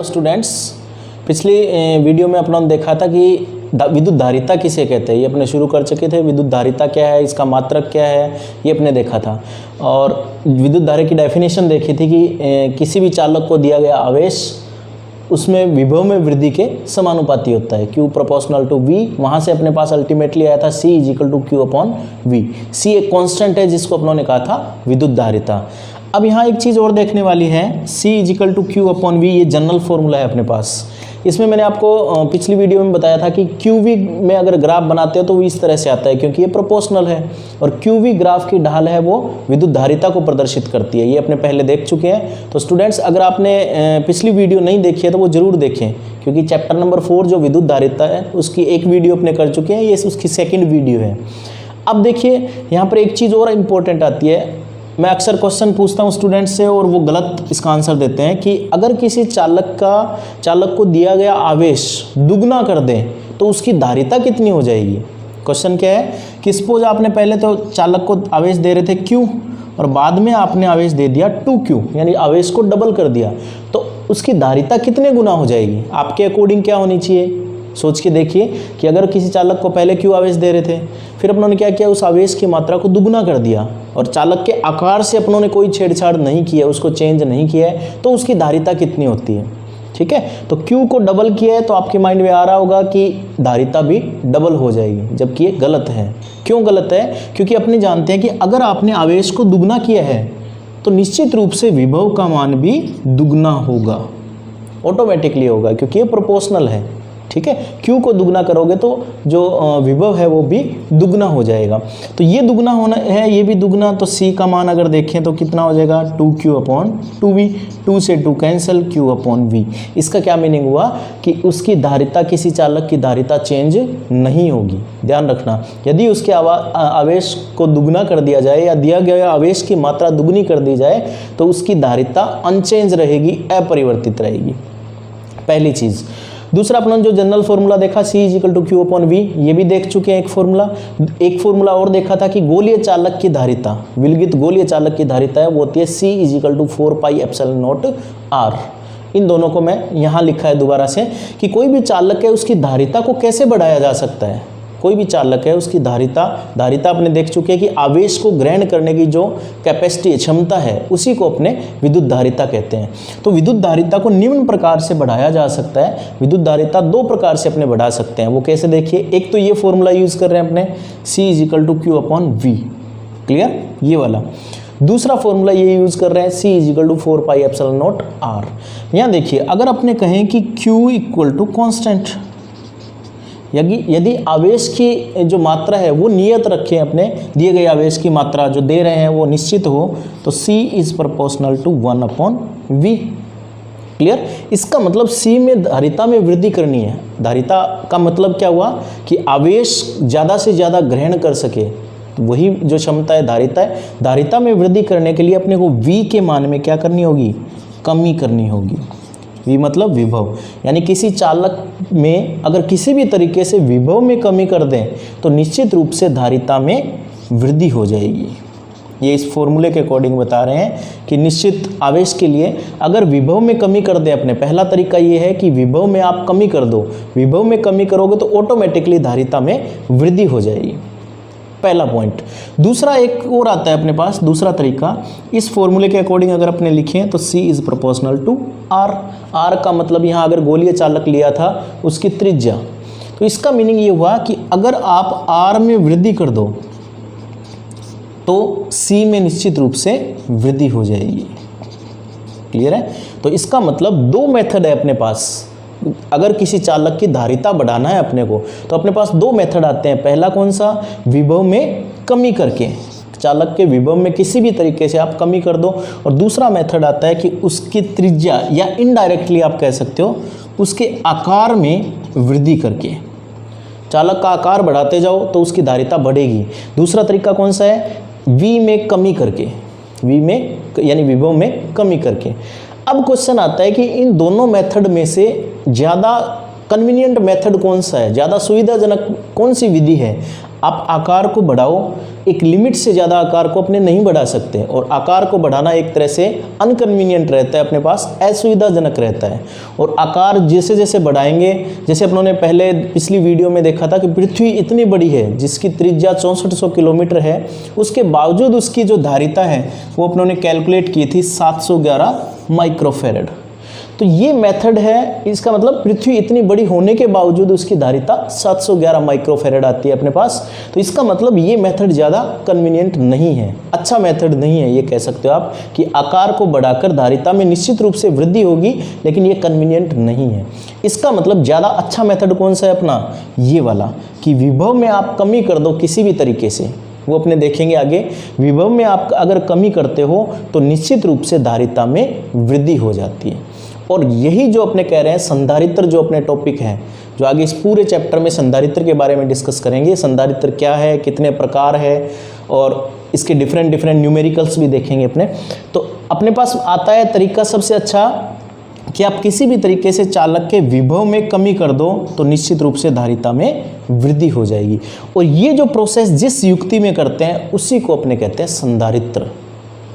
Students, पिछली video में अपना देखा था कि विद्युत धारिता किसे कहते हैं। ये अपने शुरू कर चुके थे। विद्युत धारिता क्या है, इसका मात्रक क्या है, ये अपने देखा था। और विद्युत धारा की डेफिनेशन देखी थी कि किसी भी चालक को दिया गया आवेश उसमें विभव में वृद्धि के समानुपाती होता है, Q प्रोपोर्शनल टू V। वहाँ से अपने पास अल्टीमेटली आया था C is equal to Q upon V। C एक कांस्टेंट है जिसको अपनों ने कहा था विद्युत धारिता। अब यहाँ एक चीज़ और देखने वाली है, C is equal to Q upon V, ये जनरल फॉर्मूला है अपने पास। इसमें मैंने आपको पिछली वीडियो में बताया था कि QV में अगर ग्राफ बनाते हो तो वो इस तरह से आता है, क्योंकि ये प्रोपोर्शनल है और QV ग्राफ की ढाल है वो विद्युत धारिता को प्रदर्शित करती है। ये अपने पहले देख चुके हैं। तो स्टूडेंट्स, अगर आपने पिछली वीडियो नहीं देखी है तो वो ज़रूर देखें, क्योंकि चैप्टर नंबर 4 जो विद्युत धारिता है उसकी एक वीडियो अपने कर चुके हैं, ये उसकी सेकेंड वीडियो है। अब देखिए यहाँ पर एक चीज़ और इम्पोर्टेंट आती है। मैं अक्सर क्वेश्चन पूछता हूँ स्टूडेंट से और वो गलत इसका आंसर देते हैं कि अगर किसी चालक को दिया गया आवेश दुगना कर दें तो उसकी धारिता कितनी हो जाएगी। क्वेश्चन क्या है कि सपोज आपने पहले तो चालक को आवेश दे रहे थे Q और बाद में आपने आवेश दे दिया 2Q, यानी आवेश को डबल कर दिया, तो उसकी धारिता कितने गुना हो जाएगी। आपके अकॉर्डिंग क्या होनी चाहिए, सोच के देखिए कि अगर किसी चालक को पहले Q आवेश दे रहे थे, फिर अपनों ने क्या किया, उस आवेश की मात्रा को दुगना कर दिया और चालक के आकार से अपनों ने कोई छेड़छाड़ नहीं किया, उसको चेंज नहीं किया है, तो उसकी धारिता कितनी होती है। ठीक है, तो Q को डबल किया है तो आपके माइंड में आ रहा होगा कि धारिता भी डबल हो जाएगी, जबकि ये गलत है। क्यों गलत है, क्योंकि अपने जानते हैं कि अगर आपने आवेश को दुगना किया है तो निश्चित रूप से विभव का मान भी दुगना होगा, ऑटोमेटिकली होगा, क्योंकि ये प्रोपोर्शनल है। ठीक है, Q को दुगना करोगे तो जो विभव है वो भी दुगना हो जाएगा। तो ये दुगना होना है, ये भी दुगना, तो C का मान अगर देखें तो कितना हो जाएगा 2Q अपॉन 2V। 2 से 2 कैंसिल, Q अपॉन V। इसका क्या मीनिंग हुआ कि उसकी धारिता, किसी चालक की धारिता चेंज नहीं होगी। ध्यान रखना, यदि उसके आवेश को दुगना कर दिया जाए या दिया गया आवेश की मात्रा दुगनी कर दी जाए तो उसकी धारिता अनचेंज रहेगी, अपरिवर्तित रहेगी। पहली चीज़। दूसरा अपना जो जनरल फॉर्मूला देखा C is equal to Q upon V, ये भी देख चुके हैं। एक फॉर्मूला और देखा था कि गोलीय चालक की धारिता, विलगित गोलीय चालक की धारिता है वो होती है C is equal to 4 pi epsilon naught R। इन दोनों को मैं यहाँ लिखा है दोबारा से कि कोई भी चालक है उसकी धारिता को कैसे बढ़ाया जा सकता है। कोई भी चालक है उसकी धारिता अपने देख चुके हैं कि आवेश को ग्रहण करने की जो कैपेसिटी, क्षमता है, उसी को अपने विद्युत धारिता कहते हैं। तो विद्युत धारिता को निम्न प्रकार से बढ़ाया जा सकता है। विद्युत धारिता दो प्रकार से अपने बढ़ा सकते हैं। वो कैसे, देखिए, एक तो ये फॉर्मूला यूज कर रहे हैं अपने C is equal to Q upon V, clear, ये वाला। दूसरा फॉर्मूला ये यूज कर रहे हैं C is equal to 4 pi epsilon naught R। यहाँ देखिए, अगर अपने कहें कि Q इक्वल टू कॉन्स्टेंट, यदि आवेश की जो मात्रा है वो नियत रखें, अपने दिए गए आवेश की मात्रा जो दे रहे हैं वो निश्चित हो, तो C is proportional to 1 upon V। Clear, इसका मतलब C में धारिता में वृद्धि करनी है। धारिता का मतलब क्या हुआ कि आवेश ज़्यादा से ज़्यादा ग्रहण कर सके, तो वही जो क्षमता है धारिता है। धारिता में वृद्धि करने के लिए अपने को V के मान में क्या करनी होगी, कमी करनी होगी। V मतलब विभव, यानी किसी चालक में अगर किसी भी तरीके से विभव में कमी कर दें तो निश्चित रूप से धारिता में वृद्धि हो जाएगी। ये इस फॉर्मूले के अकॉर्डिंग बता रहे हैं कि निश्चित आवेश के लिए अगर विभव में कमी कर दें अपने, पहला तरीका ये है कि विभव में आप कमी कर दो। विभव में कमी करोगे तो ऑटोमेटिकली धारिता में वृद्धि हो जाएगी, पहला पॉइंट। दूसरा एक और आता है अपने पास, दूसरा तरीका, इस फॉर्मूले के अकॉर्डिंग अगर अपने लिखें तो C is proportional to R। R का मतलब यहाँ अगर गोलीय चालक लिया था उसकी त्रिज्या, तो इसका मीनिंग ये हुआ कि अगर आप R में वृद्धि कर दो तो C में निश्चित रूप से वृद्धि हो जाएगी। क्लियर है, तो इसका मतलब दो मेथड है अपने पास। अगर किसी चालक की धारिता बढ़ाना है अपने को तो अपने पास दो मेथड आते हैं। पहला कौन सा, विभव में कमी करके, चालक के विभव में किसी भी तरीके से आप कमी कर दो। और दूसरा मेथड आता है कि उसकी त्रिज्या, या इनडायरेक्टली आप कह सकते हो उसके आकार में वृद्धि करके, चालक का आकार बढ़ाते जाओ तो उसकी धारिता बढ़ेगी। दूसरा तरीका कौन सा है, V में कमी करके, V में यानी विभव में कमी करके। अब क्वेश्चन आता है कि इन दोनों मेथड में से ज़्यादा कन्वीनियंट मेथड कौन सा है, ज़्यादा सुविधाजनक कौन सी विधि है। आप आकार को बढ़ाओ एक लिमिट से ज़्यादा आकार को अपने नहीं बढ़ा सकते, और आकार को बढ़ाना एक तरह से अनकन्वीनियंट रहता है, अपने पास असुविधाजनक रहता है। और आकार जैसे जैसे बढ़ाएंगे, जैसे अपनों ने पहले पिछली वीडियो में देखा था कि पृथ्वी इतनी बड़ी है जिसकी त्रिज्या 6400 किलोमीटर है, उसके बावजूद उसकी जो धारिता है वो अपनों ने कैलकुलेट की थी 711 माइक्रोफेरेड। तो ये मेथड है, इसका मतलब पृथ्वी इतनी बड़ी होने के बावजूद उसकी धारिता 711 माइक्रोफेरेड आती है अपने पास। तो इसका मतलब ये मेथड ज़्यादा कन्वीनियंट नहीं है, अच्छा मेथड नहीं है, ये कह सकते हो आप कि आकार को बढ़ाकर धारिता में निश्चित रूप से वृद्धि होगी, लेकिन ये कन्वीनियंट नहीं है। इसका मतलब ज़्यादा अच्छा मेथड कौन सा है अपना, ये वाला, कि विभव में आप कमी कर दो किसी भी तरीके से, वो अपने देखेंगे आगे। विभव में आप अगर कमी करते हो तो निश्चित रूप से धारिता में वृद्धि हो जाती है। और यही जो अपने कह रहे हैं संधारित्र, जो अपने टॉपिक है, जो आगे इस पूरे चैप्टर में संधारित्र के बारे में डिस्कस करेंगे। संधारित्र क्या है, कितने प्रकार है, और इसके डिफरेंट न्यूमेरिकल्स भी देखेंगे अपने। तो अपने पास आता है तरीका सबसे अच्छा कि आप किसी भी तरीके से चालक के विभव में कमी कर दो तो निश्चित रूप से धारिता में वृद्धि हो जाएगी। और ये जो प्रोसेस जिस युक्ति में करते हैं उसी को अपने कहते हैं संधारित्र।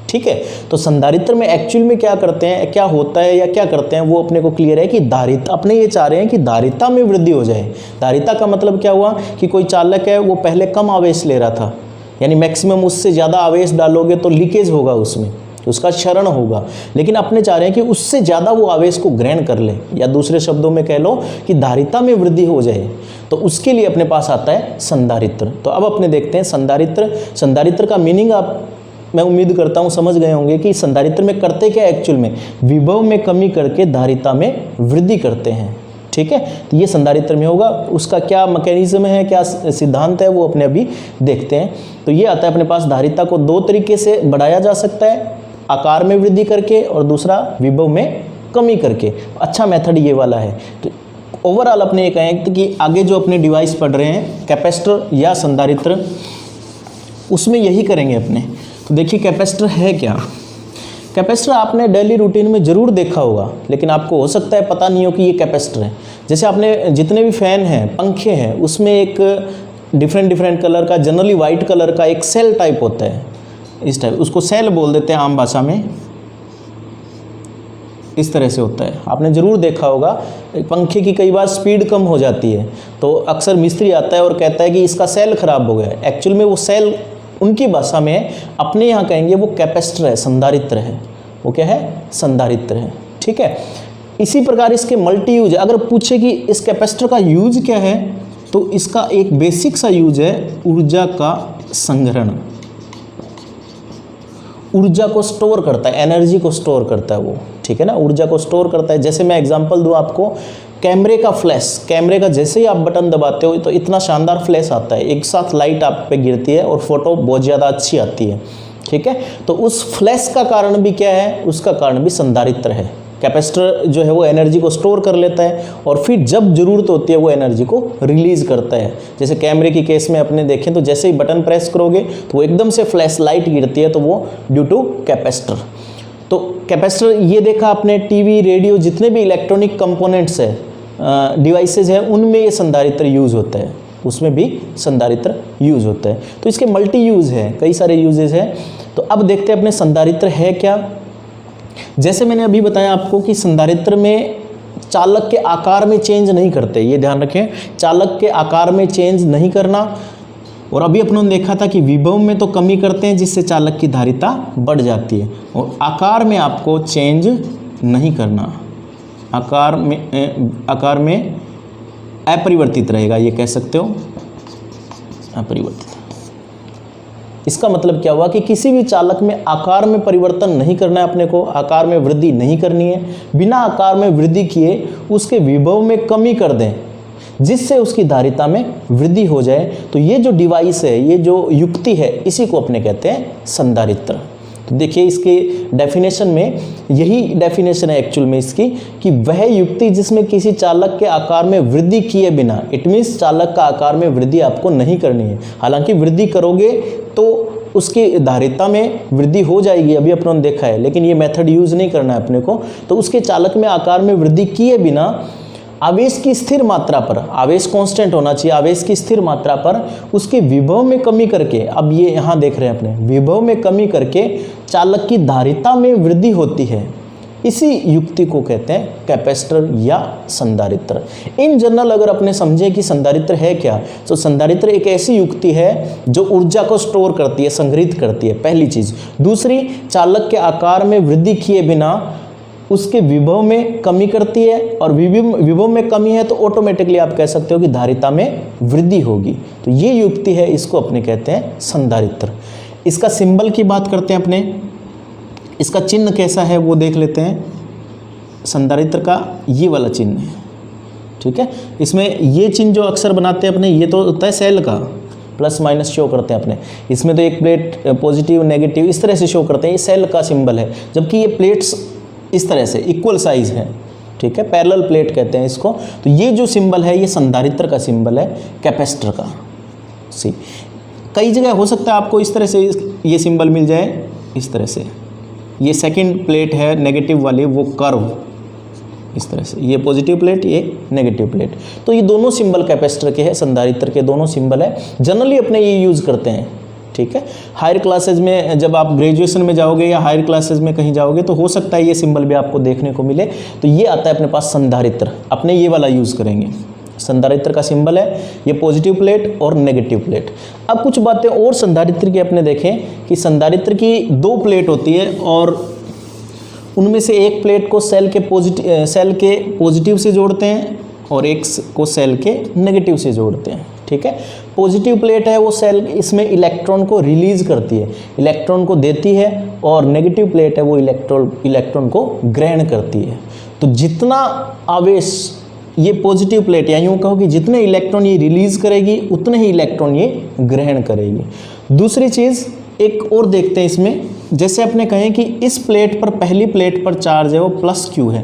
ठीक है, तो संधारित्र में एक्चुअल में क्या करते हैं, क्या होता है या क्या करते हैं, वो अपने को क्लियर है कि धारिता, अपने ये चाह रहे हैं कि धारिता में वृद्धि हो जाए। धारिता का मतलब क्या हुआ कि कोई चालक है वो पहले कम आवेश ले रहा था, यानी मैक्सिमम उससे ज़्यादा आवेश डालोगे तो लीकेज होगा, उसमें उसका क्षरण होगा, लेकिन अपने चाह रहे हैं कि उससे ज़्यादा वो आवेश को ग्रहण कर ले, या दूसरे शब्दों में कह लो कि धारिता में वृद्धि हो जाए। तो उसके लिए अपने पास आता है संधारित्र। तो अब अपने देखते हैं संधारित्र। संधारित्र का मीनिंग आप, मैं उम्मीद करता हूँ समझ गए होंगे कि संधारित्र में करते क्या एक्चुअल में, विभव में कमी करके धारिता में वृद्धि करते हैं। ठीक है, तो ये संधारित्र में होगा। उसका क्या मैकेनिज्म है, क्या सिद्धांत है, वो अपने अभी देखते हैं। तो ये आता है अपने पास, धारिता को दो तरीके से बढ़ाया जा सकता है, आकार में वृद्धि करके और दूसरा विभव में कमी करके। अच्छा मेथड ये वाला है। तो ओवरऑल अपने ये कहें कि आगे जो अपने डिवाइस पढ़ रहे हैं कैपेसिटर या संधारित्र, उसमें यही करेंगे अपने। तो देखिए कैपेसिटर है क्या। कैपेसिटर आपने डेली रूटीन में ज़रूर देखा होगा, लेकिन आपको हो सकता है पता नहीं हो कि ये कैपेसिटर है। जैसे आपने जितने भी फ़ैन हैं, पंखे हैं, उसमें एक डिफरेंट कलर का, जनरली वाइट कलर का एक सेल टाइप होता है, इस टाइप, उसको सेल बोल देते हैं आम भाषा में, इस तरह से होता है। आपने ज़रूर देखा होगा, पंखे की कई बार स्पीड कम हो जाती है तो अक्सर मिस्त्री आता है और कहता है कि इसका सेल ख़राब हो गया है। एक्चुअल में वो सेल उनकी भाषा में, अपने यहाँ कहेंगे वो कैपेसिटर है, संधारित्र है। वो क्या है, संधारित्र है। ठीक है, इसी प्रकार इसके मल्टी यूज। अगर पूछे कि इस कैपेसिटर का यूज क्या है, तो इसका एक बेसिक सा यूज है ऊर्जा का संग्रहण। ऊर्जा को स्टोर करता है, एनर्जी को स्टोर करता है वो। ठीक है ना, ऊर्जा को स्टोर करता है। जैसे मैं एग्जांपल दूं आपको, कैमरे का फ्लैश, कैमरे का जैसे ही आप बटन दबाते हो तो इतना शानदार फ्लैश आता है, एक साथ लाइट आप पे गिरती है और फोटो बहुत ज़्यादा अच्छी आती है। ठीक है, तो उस फ्लैश का कारण भी क्या है, उसका कारण भी संधारित्र है। कैपेसिटर जो है वो एनर्जी को स्टोर कर लेता है और फिर जब ज़रूरत होती है वो एनर्जी को रिलीज़ करता है। जैसे कैमरे की केस में अपने देखें तो जैसे ही बटन प्रेस करोगे तो वो एकदम से फ्लैश लाइट गिरती है, तो वो ड्यू टू कैपेसिटर। तो कैपेसिटर ये देखा आपने, टीवी, रेडियो, जितने भी इलेक्ट्रॉनिक कंपोनेंट्स है, डिवाइसेज है, उनमें ये संधारित्र यूज़ होता है, उसमें भी संधारित्र यूज़ होता है। तो इसके मल्टी यूज़ है, कई सारे यूजेस हैं। तो अब देखते हैं अपने संधारित्र है क्या। जैसे मैंने अभी बताया आपको कि संधारित्र में चालक के आकार में चेंज नहीं करते, ये ध्यान रखें, चालक के आकार में चेंज नहीं करना। और अभी अपनों ने देखा था कि विभव में तो कमी करते हैं जिससे चालक की धारिता बढ़ जाती है, और आकार में आपको चेंज नहीं करना, आकार में अपरिवर्तित रहेगा, ये कह सकते हो अपरिवर्तित। इसका मतलब क्या हुआ कि किसी भी चालक में आकार में परिवर्तन नहीं करना है अपने को, आकार में वृद्धि नहीं करनी है। बिना आकार में वृद्धि किए उसके विभव में कमी कर दें जिससे उसकी धारिता में वृद्धि हो जाए, तो ये जो डिवाइस है, ये जो युक्ति है, इसी को अपने कहते हैं संधारित्र। तो देखिए इसके डेफिनेशन में यही डेफिनेशन है एक्चुअल में इसकी, कि वह युक्ति जिसमें किसी चालक के आकार में वृद्धि किए बिना, इट मीन्स चालक का आकार में वृद्धि आपको नहीं करनी है। हालांकि वृद्धि करोगे तो उसकी धारिता में वृद्धि हो जाएगी, अभी अपनों ने देखा है, लेकिन ये मेथड यूज़ नहीं करना है अपने को। तो उसके चालक में आकार में वृद्धि किए बिना आवेश की स्थिर मात्रा पर, आवेश कांस्टेंट होना चाहिए, आवेश की स्थिर मात्रा पर उसके विभव में कमी करके, अब ये यहाँ देख रहे हैं अपने, विभव में कमी करके चालक की धारिता में वृद्धि होती है, इसी युक्ति को कहते हैं कैपेसिटर या संधारित्र। इन जनरल अगर अपने समझे कि संधारित्र है क्या, तो संधारित्र एक ऐसी युक्ति है जो ऊर्जा को स्टोर करती है, संग्रहित करती है, पहली चीज। दूसरी, चालक के आकार में वृद्धि किए बिना उसके विभव में कमी करती है, और विभव में कमी है तो ऑटोमेटिकली आप कह सकते हो कि धारिता में वृद्धि होगी। तो ये युक्ति है, इसको अपने कहते हैं संधारित्र। इसका सिंबल की बात करते हैं अपने, इसका चिन्ह कैसा है वो देख लेते हैं। संधारित्र का ये वाला चिन्ह है, ठीक है। इसमें ये चिन्ह जो अक्सर बनाते हैं अपने, ये तो होता है सेल का, प्लस माइनस शो करते हैं अपने। इसमें तो एक प्लेट पॉजिटिव नेगेटिव इस तरह से शो करते हैं, ये सेल का सिंबल है, जबकि ये प्लेट्स इस तरह से इक्वल साइज है, ठीक है, पैरेलल प्लेट कहते हैं इसको। तो ये जो सिंबल है ये संधारित्र का सिंबल है, कैपेसिटर का। सी कई जगह हो सकता है आपको इस तरह से ये सिंबल मिल जाए, इस तरह से। ये सेकंड प्लेट है नेगेटिव वाली, वो कर्व इस तरह से, ये पॉजिटिव प्लेट, ये नेगेटिव प्लेट। तो ये दोनों सिंबल कैपेसिटर के हैं, संधारित्र के दोनों सिंबल है। जनरली अपने ये यूज़ करते हैं, ठीक है। हायर क्लासेज में जब आप ग्रेजुएशन में जाओगे या हायर क्लासेज में कहीं जाओगे तो हो सकता है ये सिंबल भी आपको देखने को मिले। तो ये आता है अपने पास संधारित्र, अपने ये वाला यूज़ करेंगे। संधारित्र का सिंबल है ये पॉजिटिव प्लेट और नेगेटिव प्लेट। अब कुछ बातें और संधारित्र की अपने देखें कि संधारित्र की दो प्लेट होती है और उनमें से एक प्लेट को सेल के पॉजिटिव से जोड़ते हैं और एक को सेल के नेगेटिव से जोड़ते हैं, ठीक है। पॉजिटिव प्लेट है वो सेल इसमें इलेक्ट्रॉन को रिलीज करती है, इलेक्ट्रॉन को देती है, और नेगेटिव प्लेट है वो इलेक्ट्रॉन को ग्रहण करती है। तो जितना आवेश ये पॉजिटिव प्लेट, या यूँ कहो कि जितने इलेक्ट्रॉन ये रिलीज करेगी उतने ही इलेक्ट्रॉन ये ग्रहण करेगी। दूसरी चीज़ एक और देखते हैं इसमें, जैसे अपने कहें कि इस प्लेट पर, पहली प्लेट पर चार्ज है वो प्लस क्यू है,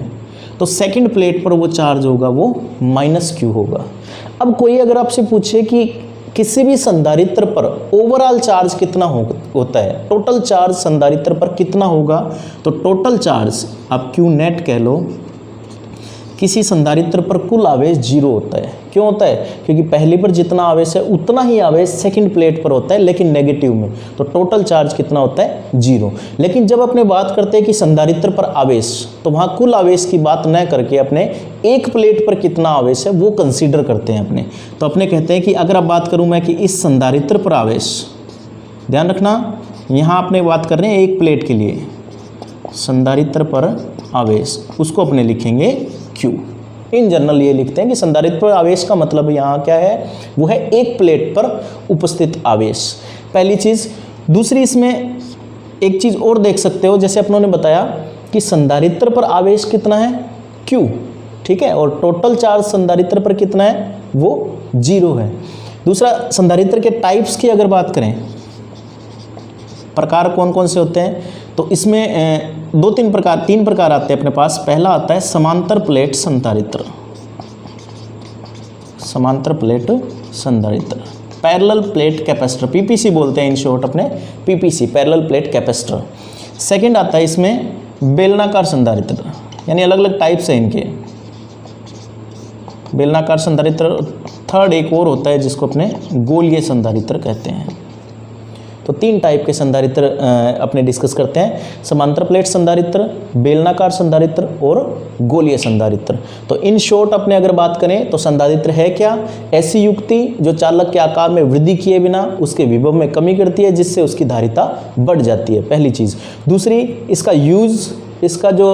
तो सेकंड प्लेट पर वो चार्ज होगा वो माइनस क्यू होगा। अब कोई अगर आपसे पूछे कि किसी भी संधारित्र पर ओवरऑल चार्ज कितना होता है, टोटल चार्ज संधारित्र पर कितना होगा, तो टोटल चार्ज आप क्यू नेट कह लो, किसी संधारित्र पर कुल आवेश 0 होता है। क्यों होता है? क्योंकि पहली पर जितना आवेश है उतना ही आवेश सेकंड प्लेट पर होता है, लेकिन नेगेटिव में। तो टोटल चार्ज कितना होता है? 0। लेकिन जब अपने बात करते हैं कि संधारित्र पर आवेश, तो वहाँ कुल आवेश की बात न करके अपने एक प्लेट पर कितना आवेश है वो कंसीडर करते हैं अपने। तो अपने कहते हैं कि अगर अब बात करूँ मैं कि इस संधारित्र पर आवेश, ध्यान रखना यहाँ अपने बात कर रहे हैं एक प्लेट के लिए, संधारित्र पर आवेश, उसको अपने लिखेंगे Q। इन जनरल ये लिखते हैं कि संधारित्र पर आवेश का मतलब यहाँ क्या है, वो है एक प्लेट पर उपस्थित आवेश, पहली चीज़। दूसरी, इसमें एक चीज़ और देख सकते हो, जैसे अपनों ने बताया कि संधारित्र पर आवेश कितना है, Q, ठीक है, और टोटल चार्ज संधारित्र पर कितना है, वो 0 है। दूसरा, संधारित्र के टाइप्स की अगर बात करें, प्रकार कौन कौन से होते हैं, तो इसमें तीन प्रकार आते हैं अपने पास। पहला आता है समांतर प्लेट संधारित्र, समांतर प्लेट संधारित्र, पैरेलल प्लेट कैपेसिटर, पीपीसी बोलते हैं इन शॉर्ट अपने, PPC, parallel plate capacitor. Second आता है इसमें बेलनाकार संधारित्र, यानी अलग अलग टाइप्स हैं इनके, बेलनाकार संधारित्र। थर्ड एक और होता है जिसको अपने गोलीय संधारित्र कहते हैं। तो 3 टाइप के संधारित्र अपने डिस्कस करते हैं, समांतर प्लेट संधारित्र, बेलनाकार संधारित्र और गोलीय संधारित्र। तो इन शॉर्ट अपने अगर बात करें तो संधारित्र है क्या, ऐसी युक्ति जो चालक के आकार में वृद्धि किए बिना उसके विभव में कमी करती है, जिससे उसकी धारिता बढ़ जाती है, पहली चीज़। दूसरी, इसका यूज़, इसका जो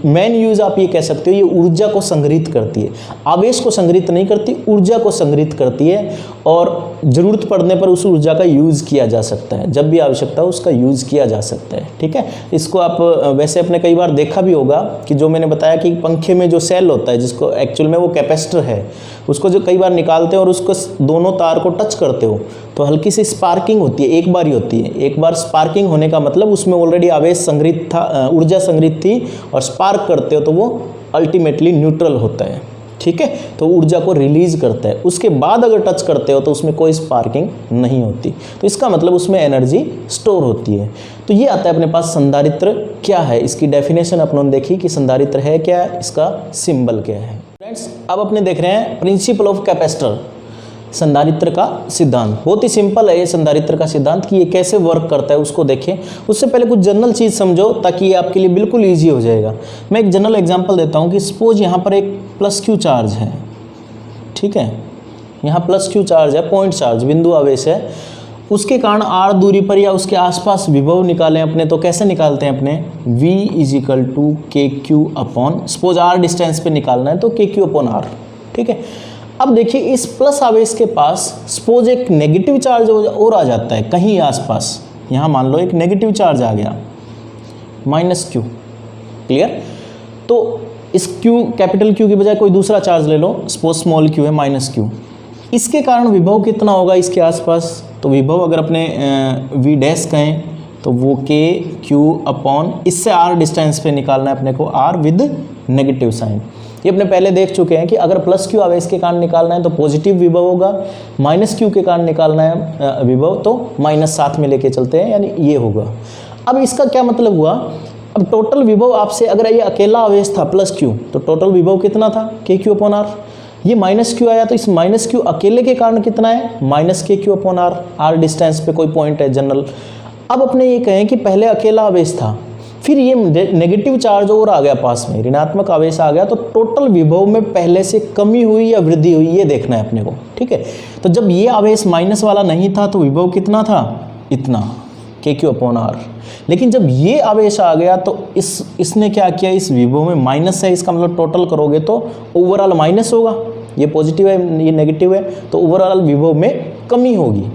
मेन यूज़ आप ये कह सकते हो, ये ऊर्जा को संग्रहित करती है, आवेश को संग्रहित नहीं करती, ऊर्जा को संग्रहित करती है, और ज़रूरत पड़ने पर उस ऊर्जा का यूज़ किया जा सकता है, जब भी आवश्यकता हो उसका यूज़ किया जा सकता है, ठीक है। इसको आप वैसे अपने कई बार देखा भी होगा कि जो मैंने बताया कि पंखे में जो सेल होता है, जिसको एक्चुअल में वो कैपेसिटर है, उसको जो कई बार निकालते हो और उसको दोनों तार को टच करते हो तो हल्की सी स्पार्किंग होती है, एक बार ही होती है। एक बार स्पार्किंग होने का मतलब उसमें ऑलरेडी आवेश संग्रहित था, ऊर्जा संग्रहित थी, और स्पार्क करते हो तो वो अल्टीमेटली न्यूट्रल होता है। ठीक है, तो ऊर्जा को रिलीज करता है। उसके बाद अगर टच करते हो तो उसमें कोई स्पार्किंग नहीं होती, तो इसका मतलब उसमें एनर्जी स्टोर होती है। तो ये आता है अपने पास संधारित्र क्या है, इसकी डेफिनेशन अपनों ने देखी कि संधारित्र है क्या, इसका सिंबल क्या है। फ्रेंड्स अब अपने देख रहे हैं प्रिंसिपल ऑफ कैपेसिटर, संधारित्र का सिद्धांत। बहुत ही सिंपल है ये संधारित्र का सिद्धांत कि ये कैसे वर्क करता है उसको देखें। उससे पहले कुछ जनरल चीज़ समझो ताकि ये आपके लिए बिल्कुल ईजी हो जाएगा। मैं एक जनरल एग्जांपल देता हूँ कि सपोज यहाँ पर एक प्लस क्यू चार्ज है, ठीक है, यहाँ प्लस क्यू चार्ज है, पॉइंट चार्ज, बिंदु आवेश है। उसके कारण आर दूरी पर या उसके आसपास विभव निकालें अपने, तो कैसे निकालते हैं अपने, V = KQ upon, suppose R distance पे निकालना है तो KQ अपॉन आर, ठीक है। अब देखिए इस प्लस आवेश के पास सपोज एक नेगेटिव चार्ज और आ जाता है कहीं आसपास, यहाँ मान लो एक नेगेटिव चार्ज आ गया -Q, क्लियर। तो इस Q, कैपिटल Q की बजाय कोई दूसरा चार्ज ले लो, सपोज स्मॉल q है -Q। इसके कारण विभव कितना होगा इसके आसपास, तो विभव अगर अपने V डैश कहें तो वो KQ अपॉन, इससे R डिस्टेंस पे निकालना है अपने को, R विद नेगेटिव साइन। ये अपने पहले देख चुके हैं कि अगर प्लस क्यू आवेश के कारण निकालना है तो पॉजिटिव विभव होगा, -Q के कारण निकालना है विभव तो माइनस साथ में लेके चलते हैं, यानी ये होगा। अब इसका क्या मतलब हुआ, अब टोटल विभव आपसे, अगर ये अकेला आवेश था प्लस Q तो टोटल विभव कितना था, KQ अपॉन R। ये -Q आया तो इस -Q अकेले के कारण कितना है, -KQ upon R, R distance पे कोई पॉइंट है जनरल। अब अपने ये कहें कि पहले अकेला आवेश था, फिर ये नेगेटिव चार्ज और आ गया पास में, ऋणात्मक आवेश आ गया, तो टोटल विभव में पहले से कमी हुई या वृद्धि हुई ये देखना है अपने को, ठीक है। तो जब ये आवेश माइनस वाला नहीं था तो विभव कितना था, इतना, KQ अपॉन R। लेकिन जब ये आवेश आ गया तो इसने क्या किया, इस विभव में माइनस है, इसका मतलब टोटल करोगे तो ओवरऑल माइनस होगा, ये पॉजिटिव है ये नेगेटिव है, तो ओवरऑल विभव में कमी होगी।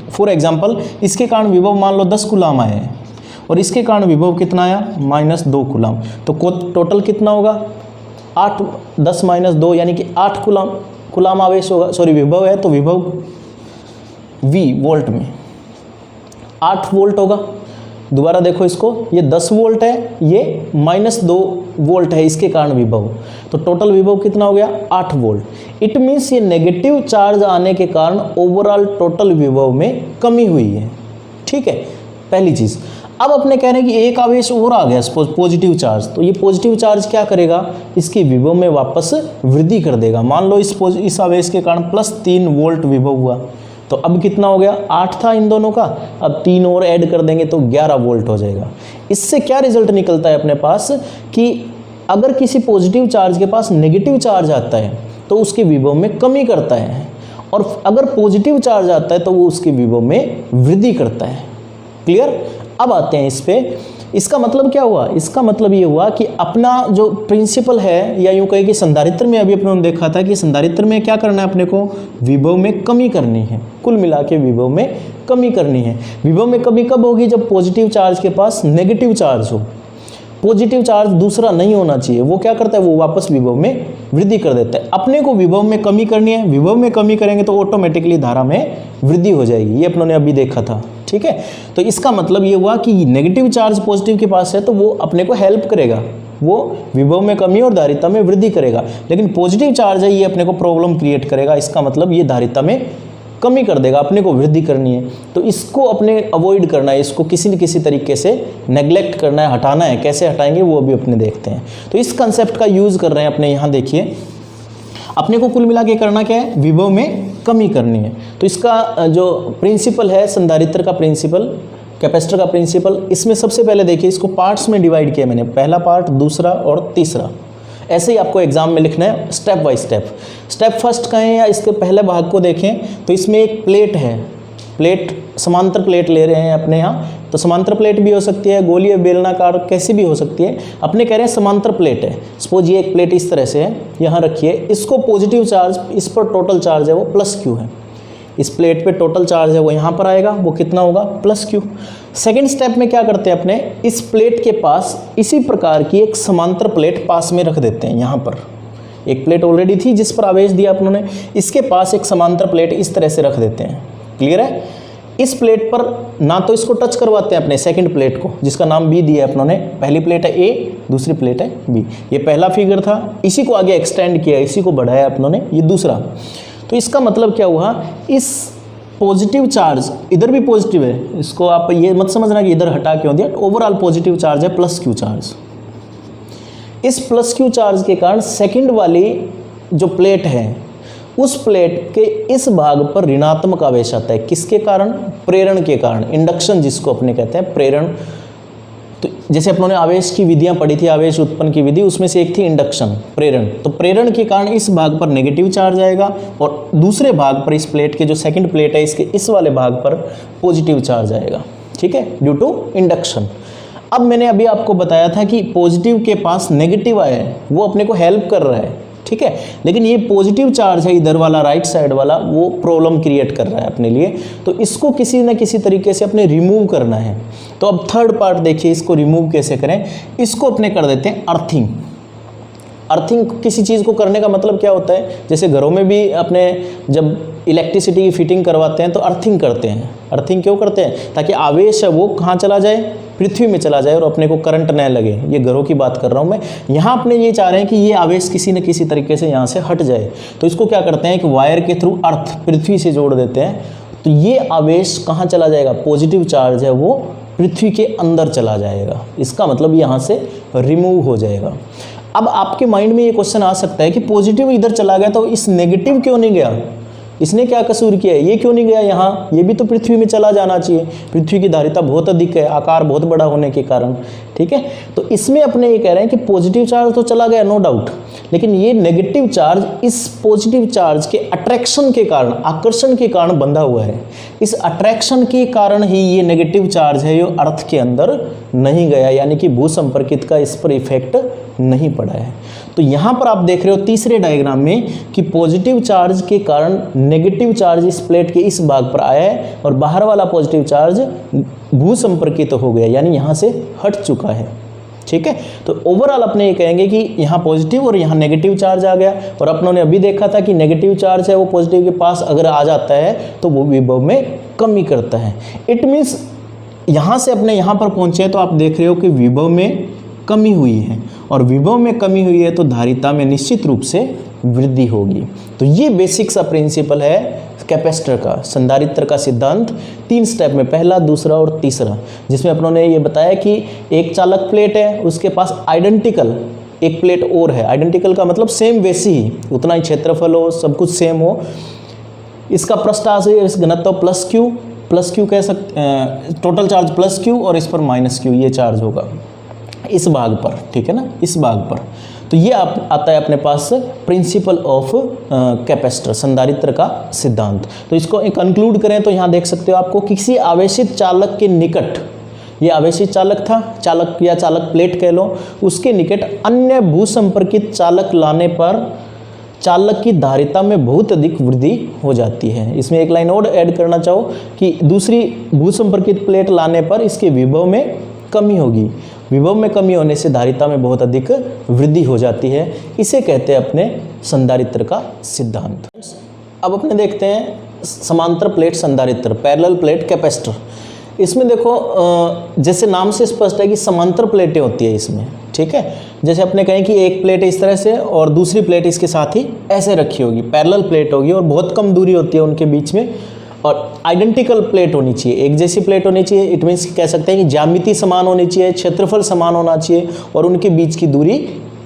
फॉर एग्जाम्पल इसके कारण विभव मान लो 10 कूलाम आए हैं और इसके कारण विभव कितना आया, -2 कूलाम, तो टोटल कितना होगा, 8, 10 - 2 यानी कि 8 कूलाम आवेश होगा, सॉरी विभव है, तो विभव V वोल्ट में 8 वोल्ट होगा। दोबारा देखो इसको, ये 10 वोल्ट है, ये -2 वोल्ट है, इसके कारण विभव, तो टोटल विभव कितना हो गया, 8 वोल्ट। इट मीन्स ये नेगेटिव चार्ज आने के कारण ओवरऑल टोटल विभव में कमी हुई है, ठीक है, पहली चीज़। अब अपने कह रहे हैं कि एक आवेश और आ गया सपोज पॉजिटिव चार्ज, तो ये पॉजिटिव चार्ज क्या करेगा, इसकी विभव में वापस वृद्धि कर देगा। मान लो इस आवेश के कारण +3 वोल्ट विभव हुआ, तो अब कितना हो गया, 8 था इन दोनों का, अब 3 और ऐड कर देंगे तो 11 वोल्ट हो जाएगा। इससे क्या रिजल्ट निकलता है अपने पास कि अगर किसी पॉजिटिव चार्ज के पास नेगेटिव चार्ज आता है तो उसके विभव में कमी करता है, और अगर पॉजिटिव चार्ज आता है तो वो उसके विभव में वृद्धि करता है। क्लियर। अब आते हैं इस पे, इसका मतलब क्या हुआ, इसका मतलब ये हुआ कि अपना जो प्रिंसिपल है, या यूँ कहे कि संधारित्र में अभी अपने देखा था कि संधारित्र में क्या करना है अपने को, विभव में कमी करनी है, कुल मिला के विभव में कमी करनी है। विभव में कमी कब होगी, जब पॉजिटिव चार्ज के पास नेगेटिव चार्ज हो। पॉजिटिव चार्ज दूसरा नहीं होना चाहिए, वो क्या करता है, वो वापस विभव में वृद्धि कर देता है। अपने को विभव में कमी करनी है, विभव में कमी करेंगे तो ऑटोमेटिकली धारा में वृद्धि हो जाएगी, ये अपनों ने अभी देखा था, ठीक है। तो इसका मतलब ये हुआ कि नेगेटिव चार्ज पॉजिटिव के पास है तो वो अपने को हेल्प करेगा, वो विभव में कमी और धारिता में वृद्धि करेगा। लेकिन पॉजिटिव चार्ज है ये अपने को प्रॉब्लम क्रिएट करेगा, इसका मतलब ये धारिता में कमी कर देगा, अपने को वृद्धि करनी है। तो इसको अपने अवॉइड करना है, इसको किसी न किसी तरीके से नेग्लेक्ट करना है, हटाना है। कैसे हटाएंगे वो भी अपने देखते हैं। तो इस कंसेप्ट का यूज़ कर रहे हैं अपने यहाँ, देखिए अपने को कुल मिला के करना क्या है, विभव में कमी करनी है। तो इसका जो प्रिंसिपल है, संधारित्र का प्रिंसिपल, कैपेसिटर का प्रिंसिपल, इसमें सबसे पहले देखिए इसको पार्ट्स में डिवाइड किया मैंने, पहला पार्ट, दूसरा और तीसरा। ऐसे ही आपको एग्जाम में लिखना है step by step. Step first कहें या इसके पहले भाग को देखें तो इसमें एक प्लेट है, प्लेट समांतर प्लेट ले रहे हैं अपने यहाँ, तो समांतर प्लेट भी हो सकती है, गोलीय बेलनाकार कैसी भी हो सकती है। अपने कह रहे हैं समांतर प्लेट है। सपोज ये एक प्लेट इस तरह से है, यहाँ रखिए, इसको पॉजिटिव चार्ज, इस पर टोटल चार्ज है वो +Q है, इस प्लेट पे टोटल चार्ज है वो यहाँ पर आएगा, वो कितना होगा, +Q। सेकेंड स्टेप में क्या करते हैं अपने, इस प्लेट के पास इसी प्रकार की एक समांतर प्लेट पास में रख देते हैं। यहाँ पर एक प्लेट ऑलरेडी थी जिस पर आवेश दिया अपनों ने, इसके पास एक समांतर प्लेट इस तरह से रख देते हैं। क्लियर है। इस प्लेट पर ना तो इसको टच करवाते हैं अपने सेकंड प्लेट को, जिसका नाम बी दिया है अपनों ने। पहली प्लेट है ए, दूसरी प्लेट है बी। ये पहला फिगर था, इसी को आगे एक्सटेंड किया, इसी को बढ़ाया अपनों ने, ये दूसरा। तो इसका मतलब क्या हुआ, इस पॉजिटिव चार्ज, इधर भी पॉजिटिव है, इसको आप ये मत समझना कि इधर हटा क्यों दिया, ओवरऑल पॉजिटिव चार्ज है प्लस क्यू चार्ज। इस प्लस क्यू चार्ज के कारण सेकंड वाली जो प्लेट है, उस प्लेट के इस भाग पर ऋणात्मक आवेश आता है। किसके कारण? प्रेरण के कारण, इंडक्शन जिसको अपने कहते हैं, प्रेरण। तो जैसे अपनों ने आवेश की विधियां पढ़ी थी, आवेश उत्पन्न की विधि, उसमें से एक थी इंडक्शन, प्रेरण। तो प्रेरण के कारण इस भाग पर नेगेटिव चार्ज आएगा और दूसरे भाग पर, इस प्लेट के जो सेकंड प्लेट है, इसके इस वाले भाग पर पॉजिटिव चार्ज आएगा, ठीक है, ड्यू टू इंडक्शन। अब मैंने अभी आपको बताया था कि पॉजिटिव के पास नेगेटिव आया है, वो अपने को हेल्प कर रहा है, ठीक है, लेकिन ये पॉजिटिव चार्ज है इधर वाला, राइट साइड वाला, वो प्रॉब्लम क्रिएट कर रहा है अपने लिए। तो इसको किसी न किसी तरीके से अपने रिमूव करना है। तो अब थर्ड पार्ट देखिए, इसको रिमूव कैसे करें। इसको अपने कर देते हैं अर्थिंग। अर्थिंग किसी चीज़ को करने का मतलब क्या होता है, जैसे घरों में भी अपने जब इलेक्ट्रिसिटी की फिटिंग करवाते हैं तो अर्थिंग करते हैं। अर्थिंग क्यों करते हैं? ताकि आवेश है वो कहाँ चला जाए, पृथ्वी में चला जाए और अपने को करंट न लगे। ये घरों की बात कर रहा हूँ मैं। यहाँ अपने ये चाह रहे हैं कि ये आवेश किसी न किसी तरीके से यहाँ से हट जाए, तो इसको क्या करते हैं कि वायर के थ्रू अर्थ पृथ्वी से जोड़ देते हैं। तो ये आवेश कहाँ चला जाएगा, पॉजिटिव चार्ज है वो पृथ्वी के अंदर चला जाएगा। इसका मतलब यहाँ से रिमूव हो जाएगा। अब आपके माइंड में ये क्वेश्चन आ सकता है कि पॉजिटिव इधर चला गया तो इस नेगेटिव क्यों नहीं गया, इसने क्या कसूर किया है, ये क्यों नहीं गया यहाँ, ये भी तो पृथ्वी में चला जाना चाहिए। पृथ्वी की धारिता बहुत अधिक है, आकार बहुत बड़ा होने के कारण, ठीक है। तो इसमें अपने ये कह रहे हैं कि पॉजिटिव चार्ज तो चला गया, नो डाउट, लेकिन ये नेगेटिव चार्ज इस पॉजिटिव चार्ज के अट्रैक्शन के कारण, आकर्षण के कारण बंधा हुआ है। इस अट्रैक्शन के कारण ही ये नेगेटिव चार्ज है, ये अर्थ के अंदर नहीं गया, यानी कि भूसंपर्कित का इस पर इफेक्ट नहीं पड़ा है। तो यहाँ पर आप देख रहे हो तीसरे डायग्राम में कि पॉजिटिव चार्ज के कारण नेगेटिव चार्ज इस प्लेट के इस भाग पर आया है और बाहर वाला पॉजिटिव चार्ज भूसंपर्कित हो गया, यानी यहाँ से हट चुका है, ठीक है। तो ओवरऑल अपने ये कहेंगे कि यहाँ पॉजिटिव और यहाँ नेगेटिव चार्ज आ गया। और अपनों ने अभी देखा था कि नेगेटिव चार्ज है वो पॉजिटिव के पास अगर आ जाता है तो वो विभव में कमी करता है। इट मीन्स यहाँ से अपने यहाँ पर पहुँचे हैं तो आप देख रहे हो कि विभव में कमी हुई है, और विभव में कमी हुई है तो धारिता में निश्चित रूप से वृद्धि होगी। तो ये बेसिक सा प्रिंसिपल है कैपेसिटर का, संधारित्र का सिद्धांत। 3 स्टेप में, पहला, दूसरा और तीसरा, जिसमें अपनों ने ये बताया कि एक चालक प्लेट है, उसके पास आइडेंटिकल एक प्लेट और है। आइडेंटिकल का मतलब सेम वैसी ही, उतना ही क्षेत्रफल हो, सब कुछ सेम हो। इसका पृष्ठाशय इस घनत्व प्लस क्यू कह सकते हैं, टोटल चार्ज प्लस क्यू और इस पर माइनस क्यू, ये चार्ज होगा इस भाग पर, ठीक है ना, इस भाग पर। तो ये आता है अपने पास प्रिंसिपल ऑफ कैपेसिटर, संधारित्र का सिद्धांत। तो इसको कंक्लूड करें तो यहाँ देख सकते हो आपको, किसी आवेशित चालक के निकट, ये आवेशित चालक था, चालक या चालक प्लेट कह लो, उसके निकट अन्य भूसंपर्कित चालक लाने पर चालक की धारिता में बहुत अधिक वृद्धि हो जाती है। इसमें एक लाइन और ऐड करना चाहो कि दूसरी भूसंपर्कित प्लेट लाने पर इसके विभव में कमी होगी। विभव में कमी होने से धारिता में बहुत अधिक वृद्धि हो जाती है। इसे कहते हैं अपने संधारित्र का सिद्धांत। अब अपने देखते हैं समांतर प्लेट संधारित्र, पैरेलल प्लेट कैपेसिटर। इसमें देखो जैसे नाम से स्पष्ट है कि समांतर प्लेटें होती है इसमें, ठीक है। जैसे अपने कहें कि एक प्लेट इस तरह से और दूसरी प्लेट इसके साथ ही ऐसे रखी होगी, पैरेलल प्लेट होगी और बहुत कम दूरी होती है उनके बीच में, और आइडेंटिकल प्लेट होनी चाहिए, एक जैसी प्लेट होनी चाहिए। इट मीन्स कह सकते हैं कि ज्यामिति समान होनी चाहिए, क्षेत्रफल समान होना चाहिए और उनके बीच की दूरी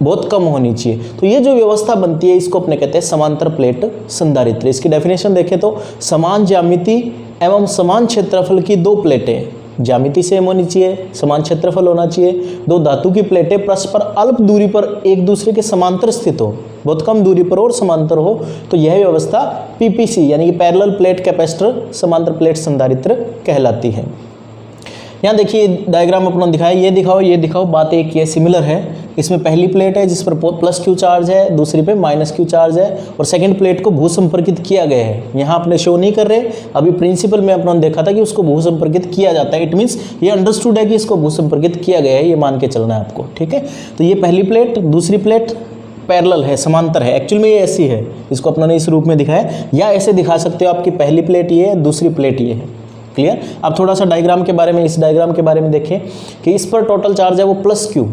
बहुत कम होनी चाहिए। तो ये जो व्यवस्था बनती है इसको अपने कहते हैं समांतर प्लेट संधारित्र। इसकी डेफिनेशन देखें तो समान ज्यामिति एवं समान क्षेत्रफल की 2 प्लेटें, ज्यामिति सेम होनी चाहिए, समान क्षेत्रफल होना चाहिए, 2 धातु की प्लेटें परस्पर अल्प दूरी पर एक दूसरे के समांतर स्थित हो, बहुत कम दूरी पर और समांतर हो, तो यह व्यवस्था पीपीसी यानी कि पैरेलल प्लेट कैपेसिटर समांतर प्लेट संधारित्र कहलाती है। यहाँ देखिए डायग्राम अपना दिखाया, ये दिखाओ, बात एक ये सिमिलर है। इसमें पहली प्लेट है जिस पर प्लस क्यू चार्ज है, दूसरी पे माइनस क्यू चार्ज है, और सेकंड प्लेट को भूसंपर्कित किया गया है। यहाँ अपने शो नहीं कर रहे, अभी प्रिंसिपल में अपना देखा था कि उसको भूसंपर्कित किया जाता है। इट मीन्स ये अंडरस्टूड है कि इसको भूसंपर्कित किया गया है, ये मान के चलना है आपको, ठीक है। तो ये पहली प्लेट, दूसरी प्लेट पैरेलल है, समांतर है। एक्चुअल में ये ऐसी है, इसको अपना ने इस रूप में दिखाया, या ऐसे दिखा सकते हो आपकी पहली प्लेट ये है, दूसरी प्लेट ये है, क्लियर। अब थोड़ा सा डायग्राम के बारे में, इस डायग्राम के बारे में देखें कि इस पर टोटल चार्ज है वो प्लस क्यू,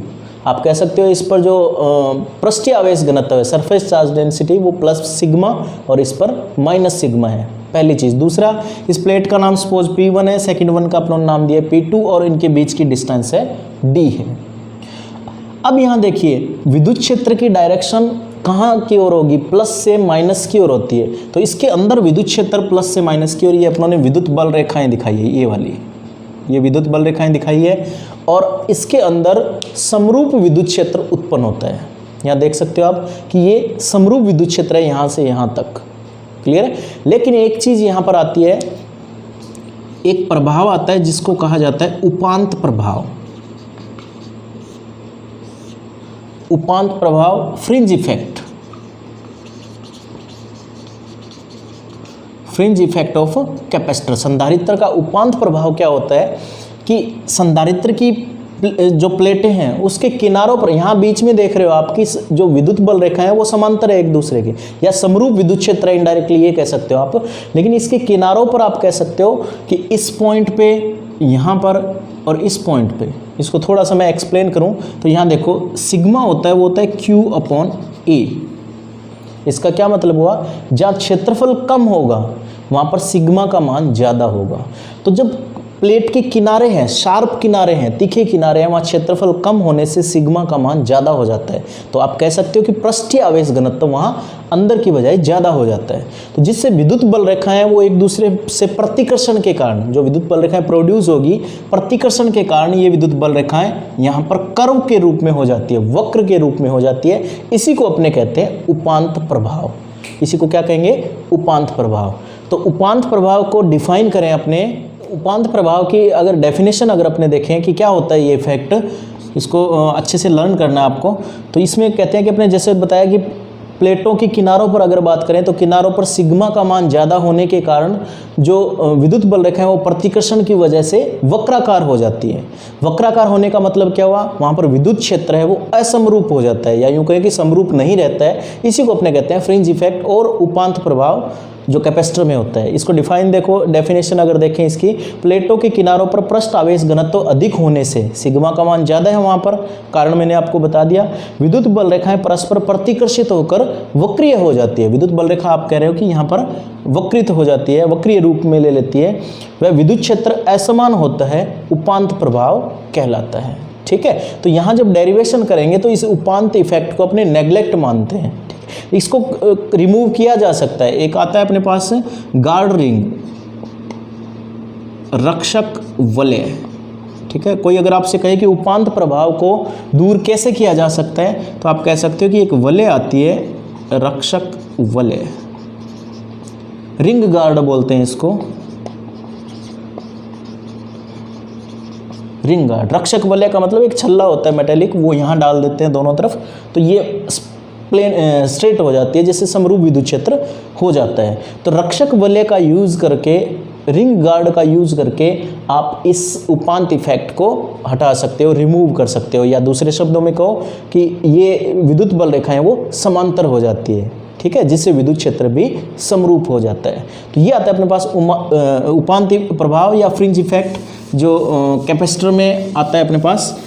आप कह सकते हो इस पर जो पृष्ठीय आवेश घनत्व है सरफेस चार्ज डेंसिटी वो प्लस सिग्मा और इस पर माइनस सिग्मा है, पहली चीज़। दूसरा, इस प्लेट का नाम सपोज P1 है, सेकंड वन का अपना नाम दिया P2 और इनके बीच की डिस्टेंस है D है। अब यहाँ देखिए विद्युत क्षेत्र की डायरेक्शन कहाँ की ओर होगी, प्लस से माइनस की ओर होती है, तो इसके अंदर विद्युत क्षेत्र प्लस से माइनस की ओर, ये अपनों ने विद्युत बल रेखाएं दिखाई है, ये वाली, ये विद्युत बल रेखाएं दिखाई है और इसके अंदर समरूप विद्युत क्षेत्र उत्पन्न होता है। यहाँ देख सकते हो आप कि ये समरूप विद्युत क्षेत्र है यहाँ से यहाँ तक, क्लियर है। लेकिन एक चीज़ यहाँ पर आती है, एक प्रभाव आता है जिसको कहा जाता है उपांत प्रभाव। उपांत प्रभाव, fringe effect, fringe effect of capacitor. संधारित्र का उपांत प्रभाव क्या होता है कि संधारित्र की जो प्लेटें हैं उसके किनारों पर, यहाँ बीच में देख रहे हो आपकी जो विद्युत बल रेखा है वो समांतर है एक दूसरे के, या समरूप विद्युत क्षेत्र है, इनडायरेक्टली ये कह सकते हो आप। लेकिन इसके किनारों पर आप कह सकते हो कि इस पॉइंट पे, यहाँ पर और इस पॉइंट पे, इसको थोड़ा सा मैं एक्सप्लेन करूँ तो यहाँ देखो सिग्मा होता है वो होता है Q/A। इसका क्या मतलब हुआ, जहाँ क्षेत्रफल कम होगा वहाँ पर सिग्मा का मान ज़्यादा होगा। तो जब प्लेट के किनारे हैं, शार्प किनारे हैं, तीखे किनारे हैं, वहाँ क्षेत्रफल कम होने से सिग्मा का मान ज़्यादा हो जाता है। तो आप कह सकते हो कि पृष्ठीय आवेश घनत्व वहाँ अंदर की बजाय ज़्यादा हो जाता है। तो जिससे विद्युत बल रेखाएं वो एक दूसरे से प्रतिकर्षण के कारण, जो विद्युत बल रेखाएं प्रोड्यूस होगी प्रतिकर्षण के कारण, ये विद्युत बल रेखाएं यहाँ पर कर्व के रूप में हो जाती है, वक्र के रूप में हो जाती है। इसी को अपने कहते हैं उपांत प्रभाव। इसी को क्या कहेंगे, उपांत प्रभाव। तो उपांत प्रभाव को डिफाइन करें अपने, उपांत प्रभाव की अगर डेफिनेशन अगर अपने देखें कि क्या होता है ये इफेक्ट, इसको अच्छे से लर्न करना है आपको। तो इसमें कहते हैं कि अपने जैसे बताया कि प्लेटों की किनारों पर अगर बात करें तो किनारों पर सिग्मा का मान ज़्यादा होने के कारण जो विद्युत बल रेखा है वो प्रतिकर्षण की वजह से वक्राकार हो जाती है। वक्राकार होने का मतलब क्या हुआ, वहाँ पर विद्युत क्षेत्र है वो असमरूप हो जाता है, या यूँ कहें कि समरूप नहीं रहता है। इसी को अपने कहते हैं फ्रिंज इफेक्ट और उपांत प्रभाव जो कैपेसिटर में होता है। इसको डिफाइन देखो, डेफिनेशन अगर देखें इसकी, प्लेटों के किनारों पर पृष्ठ आवेश घनत्व अधिक होने से सिग्मा का मान ज़्यादा है वहाँ पर, कारण मैंने आपको बता दिया। विद्युत बल रेखाएं परस्पर प्रतिकर्षित होकर वक्रीय हो जाती है। विद्युत बल रेखा आप कह रहे हो कि यहाँ पर वक्रित हो जाती है, वक्रीय रूप में ले लेती है। वह विद्युत क्षेत्र असमान होता है, उपांत प्रभाव कहलाता है। ठीक है, तो यहाँ जब डेरिवेशन करेंगे तो इस उपांत इफेक्ट को अपने नेग्लेक्ट मानते हैं। इसको रिमूव किया जा सकता है। एक आता है अपने पास गार्ड रिंग, रक्षक वलय। ठीक है, कोई अगर आपसे कहे कि उपांत प्रभाव को दूर कैसे किया जा सकता है तो आप कह सकते हो कि एक वलय आती है, रक्षक वलय, रिंग गार्ड बोलते हैं इसको, रिंग गार्ड। रक्षक वलय का मतलब एक छल्ला होता है मेटेलिक, वो यहाँ डाल देते हैं दोनों तरफ, तो ये प्लेन स्ट्रेट हो जाती है, जिससे समरूप विद्युत क्षेत्र हो जाता है। तो रक्षक वलय का यूज़ करके, रिंग गार्ड का यूज़ करके आप इस उपांत इफेक्ट को हटा सकते हो, रिमूव कर सकते हो, या दूसरे शब्दों में कहो कि ये विद्युत बल रेखाएं वो समांतर हो जाती है। ठीक है, जिससे विद्युत क्षेत्र भी समरूप हो जाता है। तो ये आता है अपने पास उपांत प्रभाव या फ्रिंज इफेक्ट, जो कैपेसिटर में आता है अपने पास।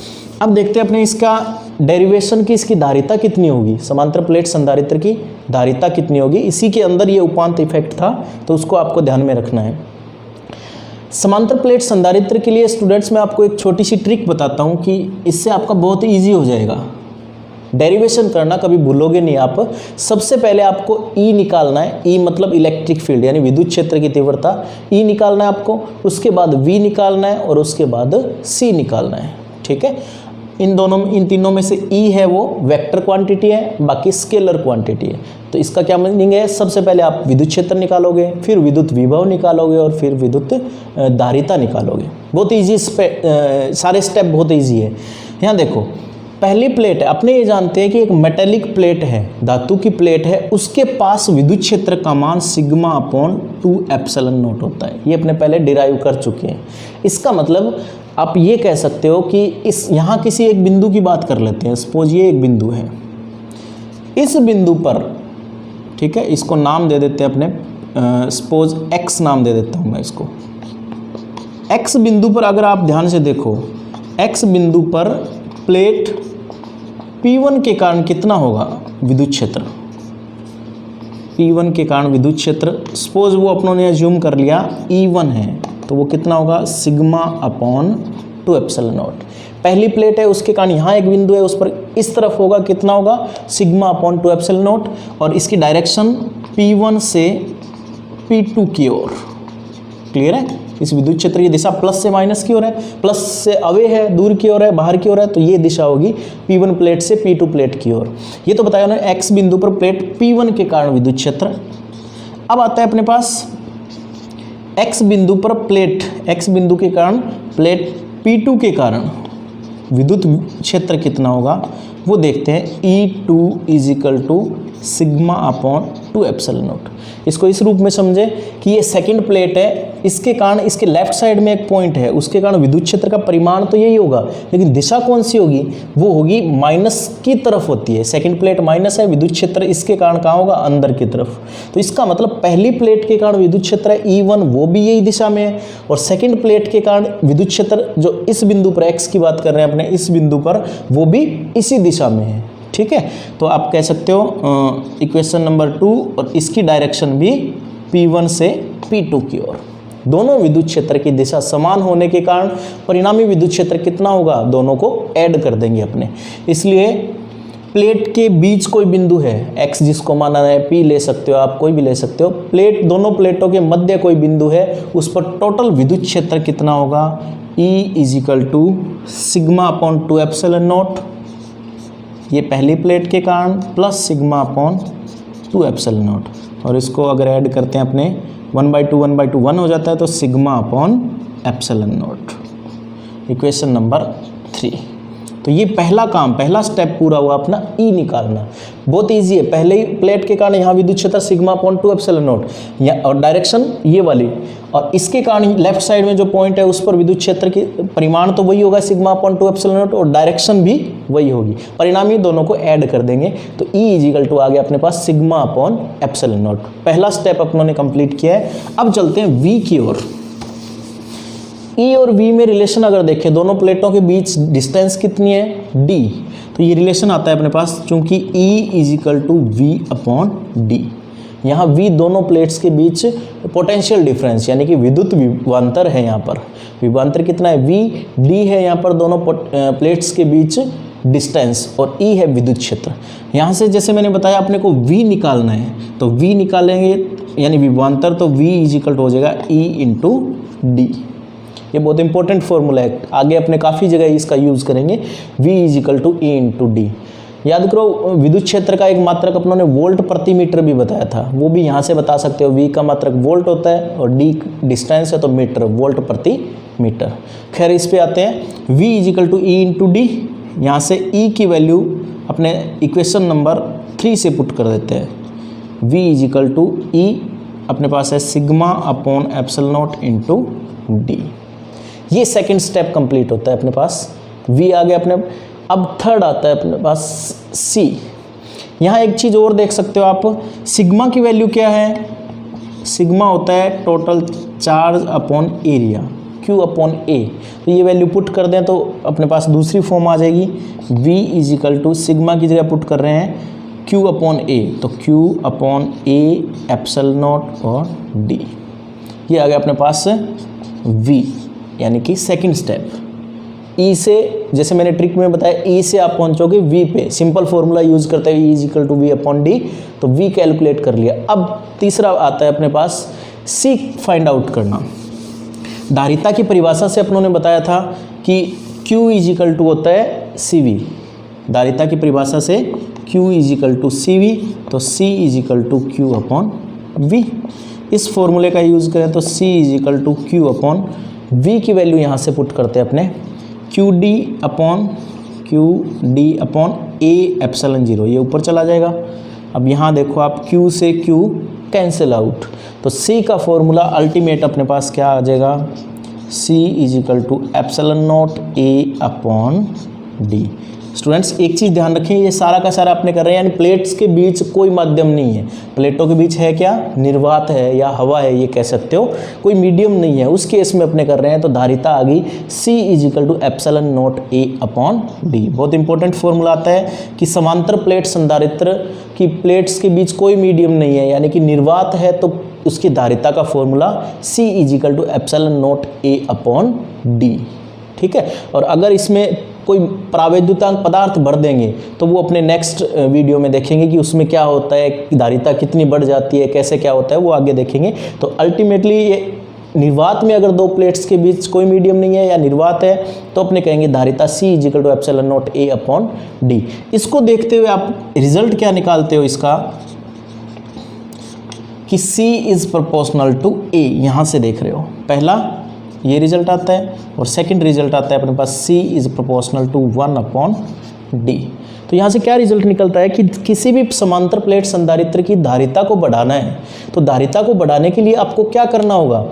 अब देखते हैं अपने इसका डेरिवेशन की, इसकी धारिता कितनी होगी, समांतर प्लेट संधारित्र की धारिता कितनी होगी। इसी के अंदर ये उपांत इफेक्ट था, तो उसको आपको ध्यान में रखना है। समांतर प्लेट संधारित्र के लिए स्टूडेंट्स मैं आपको एक छोटी सी ट्रिक बताता हूँ कि इससे आपका बहुत ईजी हो जाएगा डेरिवेशन करना, कभी भूलोगे नहीं आप। सबसे पहले आपको E निकालना है, E मतलब इलेक्ट्रिक फील्ड यानी विद्युत क्षेत्र की तीव्रता, E निकालना है आपको, उसके बाद V निकालना है और उसके बाद C निकालना है। ठीक है, इन तीनों में से E है वो वेक्टर क्वांटिटी है, बाकी स्केलर क्वांटिटी है। तो इसका क्या मीनिंग है, सबसे पहले आप विद्युत क्षेत्र निकालोगे, फिर विद्युत विभव निकालोगे और फिर विद्युत धारिता निकालोगे। बहुत ईजी, सारे स्टेप बहुत ईजी है। यहाँ देखो, पहली प्लेट है, अपने ये जानते हैं कि एक मेटेलिक प्लेट है, धातु की प्लेट है, उसके पास विद्युत क्षेत्र का मान σ/2ε0 होता है। ये अपने पहले डिराइव कर चुके हैं। इसका मतलब आप ये कह सकते हो कि इस यहाँ किसी एक बिंदु की बात कर लेते हैं। सपोज ये एक बिंदु है, इस बिंदु पर, ठीक है, इसको नाम दे देते हैं अपने, सपोज x नाम दे देता हूँ मैं इसको। एक्स बिंदु पर अगर आप ध्यान से देखो, एक्स बिंदु पर प्लेट P1 के कारण कितना होगा विद्युत क्षेत्र, P1 के कारण विद्युत क्षेत्र, सपोज वो अपनों ने अज्यूम कर लिया E1 है, तो वो कितना होगा सिग्मा अपॉन 2 एप्सिलॉन नॉट। पहली प्लेट है उसके कारण यहाँ एक बिंदु है, उस पर इस तरफ होगा कितना होगा सिग्मा अपॉन 2 एप्सिलॉन नॉट, और इसकी डायरेक्शन P1 से P2 की ओर। क्लियर है, इस विद्युत क्षेत्र की दिशा प्लस से माइनस की ओर है, प्लस से अवे है, दूर की ओर है, बाहर की ओर है, तो ये दिशा होगी P1 प्लेट से P2 प्लेट की ओर। ये तो बताया उन्होंने एक्स बिंदु पर प्लेट P1 के कारण विद्युत क्षेत्र। अब आता है अपने पास एक्स बिंदु पर प्लेट, एक्स बिंदु के कारण प्लेट P2 के कारण विद्युत क्षेत्र कितना होगा वो देखते हैं। E2 is equal to sigma upon 2 epsilon naught. इसको इस रूप में समझे कि ये सेकंड प्लेट है, इसके कारण इसके लेफ्ट साइड में एक पॉइंट है, उसके कारण विद्युत क्षेत्र का परिमाण तो यही होगा, लेकिन दिशा कौन सी होगी, वो होगी माइनस की तरफ होती है। सेकंड प्लेट माइनस है, विद्युत क्षेत्र इसके कारण कहाँ होगा अंदर की तरफ। तो इसका मतलब पहली प्लेट के कारण विद्युत क्षेत्र है E1 वो भी यही दिशा में है, और सेकेंड प्लेट के कारण विद्युत क्षेत्र जो इस बिंदु पर एक्स की बात कर रहे हैं अपने इस बिंदु पर, वो भी इसी दिशा में है। ठीक है, तो आप कह सकते हो इक्वेशन नंबर 2, और इसकी डायरेक्शन भी P1 से P2 की ओर। दोनों विद्युत क्षेत्र की दिशा समान होने के कारण परिणामी विद्युत क्षेत्र कितना होगा, दोनों को ऐड कर देंगे अपने। इसलिए प्लेट के बीच कोई बिंदु है, x जिसको माना है, P ले सकते हो आप, कोई भी ले सकते हो, प्लेट दोनों प्लेटों के मध्य कोई बिंदु है, उस पर टोटल विद्युत क्षेत्र कितना होगा, E is equal to sigma upon 2 epsilon naught, ये पहली प्लेट के कारण, plus sigma upon 2 epsilon naught, और इसको अगर ऐड करते हैं अपने 1/2 1/2 1 हो जाता है, तो sigma upon epsilon not. Equation number 3। तो ये पहला काम, पहला स्टेप पूरा हुआ अपना E निकालना। बहुत इजी है, पहले ही प्लेट के कारण यहाँ विद्युत क्षेत्र सिग्मा अपॉन 2 एप्सिलॉन नॉट, और डायरेक्शन ये वाली, और इसके कारण लेफ्ट साइड में जो पॉइंट है उस पर विद्युत क्षेत्र की परिमाण तो वही होगा सिग्मा अपॉन 2 एप्सिलॉन नॉट, और डायरेक्शन भी वही होगी, परिणामी दोनों को ऐड कर देंगे, तो E इज इक्वल टू आ गया अपने पास सिग्मा अपॉन एप्सिलॉन नॉट। पहला स्टेप अपनों ने कंप्लीट किया है। अब चलते हैं V की ओर। E और V में रिलेशन अगर देखें, दोनों प्लेटों के बीच डिस्टेंस कितनी है D, तो ये रिलेशन आता है अपने पास, चूंकि E is equal to V upon D। यहाँ V दोनों प्लेट्स के बीच पोटेंशियल डिफरेंस यानी कि विद्युत विभवांतर है। यहाँ पर विभवांतर कितना है V, D है यहाँ पर दोनों प्लेट्स के बीच डिस्टेंस, और E है विद्युत क्षेत्र। यहाँ से जैसे मैंने बताया अपने को V निकालना है, तो V निकालेंगे यानी विभवांतर, तो V इज इक्वल टू हो जाएगा E इंटू D। ये बहुत इंपॉर्टेंट फॉर्मूला है, आगे अपने काफ़ी जगह इसका यूज़ करेंगे। V is equal to E into D. याद करो विद्युत क्षेत्र का एक मात्रक अपनों ने वोल्ट प्रति मीटर भी बताया था, वो भी यहाँ से बता सकते हो। V का मात्रक वोल्ट होता है और D डिस्टेंस है तो मीटर, वोल्ट प्रति मीटर। खैर इस पे आते हैं, V is equal to E into D. यहाँ से E की वैल्यू अपने इक्वेशन नंबर 3 से पुट कर देते हैं। V is equal to E अपने पास है sigma upon epsilon naught into D. ये सेकंड स्टेप कंप्लीट होता है अपने पास, V आ गया अपने। अब थर्ड आता है अपने पास C। यहाँ एक चीज़ और देख सकते हो आप, सिग्मा की वैल्यू क्या है, सिग्मा होता है total charge upon area, Q upon A। तो ये वैल्यू पुट कर दें तो अपने पास दूसरी फॉर्म आ जाएगी, V is equal to sigma की जगह पुट कर रहे हैं Q अपॉन A, तो Q upon A epsilon naught और D। ये आ गया अपने पास V यानी कि सेकंड स्टेप। E से जैसे मैंने ट्रिक में बताया, E से आप पहुंचोगे V पे, सिंपल फॉर्मूला यूज करते हुए E is equal to V upon D, तो V कैलकुलेट कर लिया। अब तीसरा आता है अपने पास C फाइंड आउट करना। धारिता की परिभाषा से अपनों ने बताया था कि Q इज इक्वल टू होता है CV। धारिता की परिभाषा से Q is equal to CV, तो C is equal to Q upon V। इस फॉर्मूले का यूज़ करें तो C is equal to Q upon V की वैल्यू यहाँ से पुट करते हैं अपने, QD अपॉन A एप्सिलॉन 0, ये ऊपर चला जाएगा। अब यहाँ देखो आप Q से Q कैंसिल आउट, तो C का फॉर्मूला अल्टीमेट अपने पास क्या आ जाएगा, C is equal to epsilon naught A upon D। Students एक चीज़ ध्यान रखें, ये सारा का सारा अपने कर रहे हैं, यानी प्लेट्स के बीच कोई माध्यम नहीं है। प्लेटों के बीच है क्या, निर्वात है या हवा है, ये कह सकते हो, कोई मीडियम नहीं है। उस केस में अपने कर रहे हैं तो धारिता आ गई C = ε0A/d। बहुत इंपॉर्टेंट फॉर्मूला आता है कि समांतर प्लेट संधारित्र की प्लेट्स के बीच कोई मीडियम नहीं है, यानी कि निर्वात है, तो उसकी धारिता का फॉर्मूला C = ε0A/d। ठीक है। और अगर इसमें कोई प्रावैद्युतांक पदार्थ भर देंगे तो वो अपने नेक्स्ट वीडियो में देखेंगे कि उसमें क्या होता है, धारिता कितनी बढ़ जाती है, कैसे क्या होता है, वो आगे देखेंगे। तो अल्टीमेटली ये निर्वात में अगर दो प्लेट्स के बीच कोई मीडियम नहीं है या निर्वात है तो अपने कहेंगे धारिता C = ε0A/d। इसको देखते हुए आप रिजल्ट क्या निकालते हो इसका कि C = A, यहाँ से देख रहे हो, पहला ये रिजल्ट आता है और सेकंड रिजल्ट आता है अपने पास C = 1/d। तो यहाँ से क्या रिजल्ट निकलता है कि किसी भी समांतर प्लेट संधारित्र की धारिता को बढ़ाना है, तो धारिता को बढ़ाने के लिए आपको क्या करना होगा,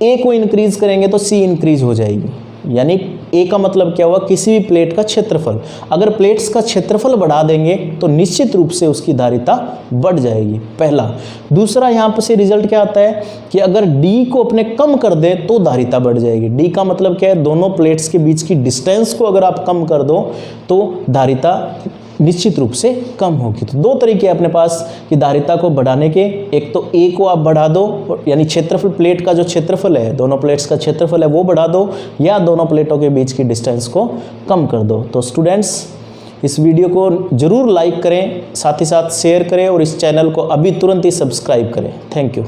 A को इंक्रीज करेंगे तो C इंक्रीज हो जाएगी। यानी A का मतलब क्या हुआ, किसी भी प्लेट का क्षेत्रफल। अगर प्लेट्स का क्षेत्रफल बढ़ा देंगे तो निश्चित रूप से उसकी धारिता बढ़ जाएगी, पहला। दूसरा यहाँ पर से रिजल्ट क्या आता है कि अगर D को अपने कम कर दे तो धारिता बढ़ जाएगी। D का मतलब क्या है, दोनों प्लेट्स के बीच की डिस्टेंस को अगर आप कम कर दो तो धारिता निश्चित रूप से कम होगी। तो दो तरीके अपने पास कि धारिता को बढ़ाने के, एक तो A को आप बढ़ा दो, यानी क्षेत्रफल, प्लेट का जो क्षेत्रफल है, दोनों प्लेट्स का क्षेत्रफल है वो बढ़ा दो, या दोनों प्लेटों के बीच की डिस्टेंस को कम कर दो। तो स्टूडेंट्स इस वीडियो को जरूर लाइक करें, साथ ही साथ शेयर करें और इस चैनल को अभी तुरंत ही सब्सक्राइब करें। Thank you.